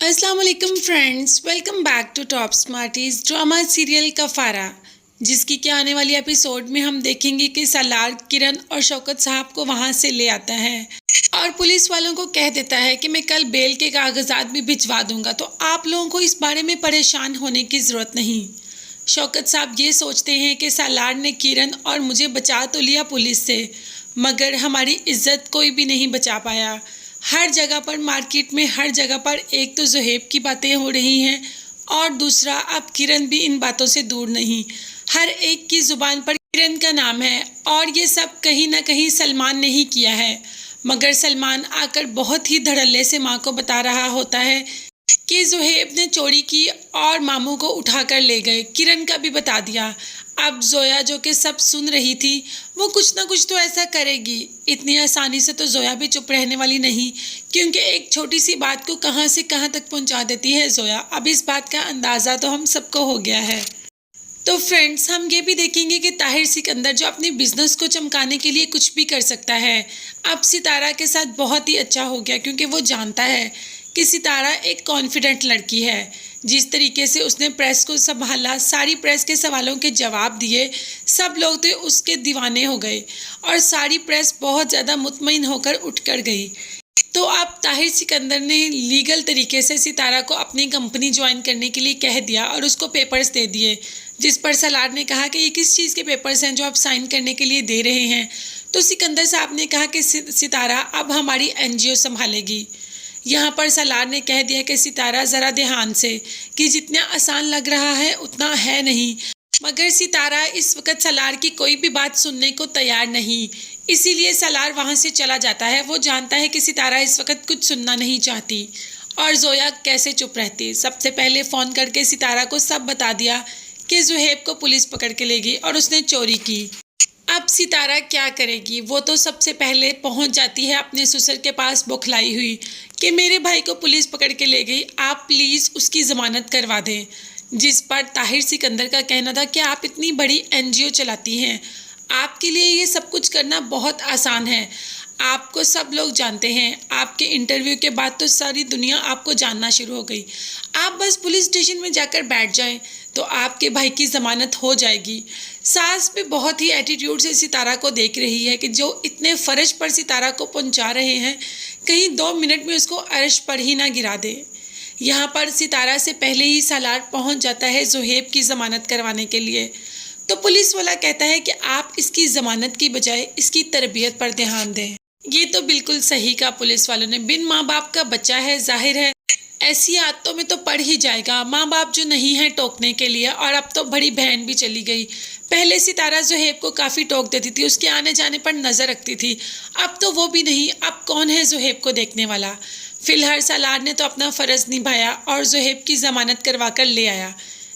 अस्सलाम वालेकुम friends, welcome back to top smarties drama serial Kaffara, जिसकी क्या आने वाली एपिसोड में हम देखेंगे कि सालार किरण और शौकत साहब को वहां से ले आता है और पुलिस वालों को कह देता है कि मैं कल बेल के कागजात भी भिजवा दूंगा, तो आप लोगों को इस बारे में परेशान होने की ज़रूरत नहीं। शौकत साहब ये सोचते हैं कि सालार ने किरण और मुझे बचा तो लिया पुलिस से, मगर हमारी इज्जत कोई भी नहीं बचा पाया। हर जगह पर, मार्केट में हर जगह पर एक तो ज़ुहैब की बातें हो रही हैं और दूसरा अब किरण भी इन बातों से दूर नहीं। हर एक की ज़ुबान पर किरण का नाम है और ये सब कहीं ना कहीं सलमान ने ही किया है। मगर सलमान आकर बहुत ही धड़ल्ले से माँ को बता रहा होता है कि ज़ुहैब ने चोरी की और मामू को उठाकर ले गए। किरण का भी बता दिया। अब जोया जो कि सब सुन रही थी, वो कुछ ना कुछ तो ऐसा करेगी। इतनी आसानी से तो जोया भी चुप रहने वाली नहीं, क्योंकि एक छोटी सी बात को कहाँ से कहाँ तक पहुँचा देती है जोया। अब इस बात का अंदाज़ा तो हम सबको हो गया है। तो फ्रेंड्स, हम ये भी देखेंगे कि ताहिर सिकंदर जो अपने बिजनेस को चमकाने के लिए कुछ भी कर सकता है, अब सितारा के साथ बहुत ही अच्छा हो गया, क्योंकि वो जानता है कि सितारा एक कॉन्फिडेंट लड़की है। जिस तरीके से उसने प्रेस को संभाला, सारी प्रेस के सवालों के जवाब दिए, सब लोग तो उसके दीवाने हो गए और सारी प्रेस बहुत ज़्यादा मुतमईन होकर उठ कर गई। तो अब ताहिर सिकंदर ने लीगल तरीके से सितारा को अपनी कंपनी ज्वाइन करने के लिए कह दिया और उसको पेपर्स दे दिए, जिस पर सलार ने कहा कि ये किस चीज़ के पेपर्स हैं जो आप साइन करने के लिए दे रहे हैं। तो सिकंदर साहब ने कहा कि सितारा अब हमारी एनजीओ संभालेगी। यहाँ पर सलार ने कह दिया कि सितारा ज़रा ध्यान से, कि जितना आसान लग रहा है उतना है नहीं। मगर सितारा इस वक्त सलार की कोई भी बात सुनने को तैयार नहीं, इसीलिए सलार वहाँ से चला जाता है। वो जानता है कि सितारा इस वक्त कुछ सुनना नहीं चाहती। और जोया कैसे चुप रहती। सबसे पहले फ़ोन करके सितारा को सब बता दिया कि ज़ुहैब को पुलिस पकड़ के ले गई और उसने चोरी की। अब सितारा क्या करेगी? वो तो सबसे पहले पहुंच जाती है अपने ससुर के पास बौखलाई हुई कि मेरे भाई को पुलिस पकड़ के ले गई, आप प्लीज़ उसकी ज़मानत करवा दें। जिस पर ताहिर सिकंदर का कहना था कि आप इतनी बड़ी एनजीओ चलाती हैं, आपके लिए ये सब कुछ करना बहुत आसान है। आपको सब लोग जानते हैं, आपके इंटरव्यू के बाद तो सारी दुनिया आपको जानना शुरू हो गई। आप बस पुलिस स्टेशन में जाकर बैठ जाएं तो आपके भाई की ज़मानत हो जाएगी। सास भी बहुत ही एटीट्यूड से सितारा को देख रही है कि जो इतने फ़र्ज पर सितारा को पहुंचा रहे हैं, कहीं 2 मिनट में उसको अर्श पर ही ना गिरा दे। यहाँ पर सितारा से पहले ही सालार पहुंच जाता है ज़ुहैब की ज़मानत करवाने के लिए। तो पुलिस वाला कहता है कि आप इसकी ज़मानत की बजाय इसकी तरबियत पर ध्यान दें। ये तो बिल्कुल सही कहा पुलिस वालों ने। बिन माँ बाप का बच्चा है, जाहिर है ऐसी आदतों में तो पड़ ही जाएगा। माँ बाप जो नहीं है टोकने के लिए, और अब तो बड़ी बहन भी चली गई। पहले सितारा ज़ुहैब को काफ़ी टोक देती थी, उसके आने जाने पर नज़र रखती थी, अब तो वो भी नहीं। अब कौन है ज़ुहैब को देखने वाला? फिलहाल सालार ने तो अपना फ़र्ज़ निभाया और ज़ुहैब की ज़मानत करवा कर ले आया।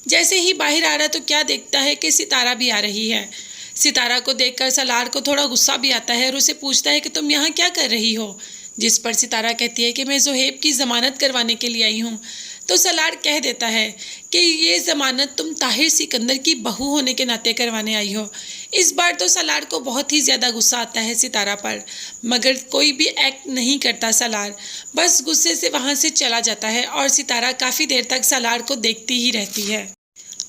जैसे ही बाहर आ रहा तो क्या देखता है कि सितारा भी आ रही है। सितारा को देखकर सालार को थोड़ा गुस्सा भी आता है और उसे पूछता है कि तुम यहाँ क्या कर रही हो? जिस पर सितारा कहती है कि मैं ज़ुहैब की ज़मानत करवाने के लिए आई हूँ। तो सलार कह देता है कि ये ज़मानत तुम ताहिर सिकंदर की बहू होने के नाते करवाने आई हो। इस बार तो सलार को बहुत ही ज़्यादा गुस्सा आता है सितारा पर, मगर कोई भी एक्ट नहीं करता सलार, बस गुस्से से वहाँ से चला जाता है और सितारा काफ़ी देर तक सलार को देखती ही रहती है।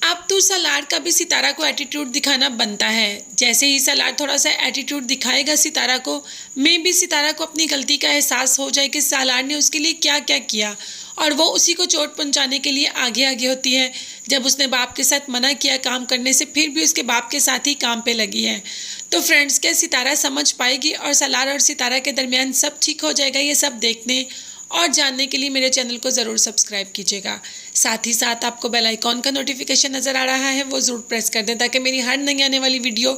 अब तो सलार का भी सितारा को एटीट्यूड दिखाना बनता है। जैसे ही सलार थोड़ा सा एटीट्यूड दिखाएगा सितारा को, मैं भी सितारा को अपनी गलती का एहसास हो जाए कि सलार ने उसके लिए क्या क्या किया और वो उसी को चोट पहुंचाने के लिए आगे आगे होती है। जब उसने बाप के साथ मना किया काम करने से, फिर भी उसके बाप के साथ ही काम पे लगी है। तो फ्रेंड्स, क्या सितारा समझ पाएगी और सलार और सितारा के दरमियान सब ठीक हो जाएगा? ये सब देखने और जानने के लिए मेरे चैनल को ज़रूर सब्सक्राइब कीजिएगा। साथ ही साथ आपको बेल आइकॉन का नोटिफिकेशन नज़र आ रहा है, वो ज़रूर प्रेस कर दें ताकि मेरी हर नई आने वाली वीडियो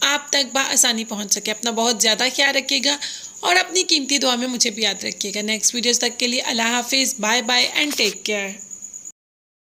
आप तक बआसानी पहुंच सके। अपना बहुत ज़्यादा ख्याल रखिएगा और अपनी कीमती दुआ में मुझे भी याद रखिएगा। नेक्स्ट वीडियोज़ तक के लिए अल्लाह हाफिज़, bye bye and take care.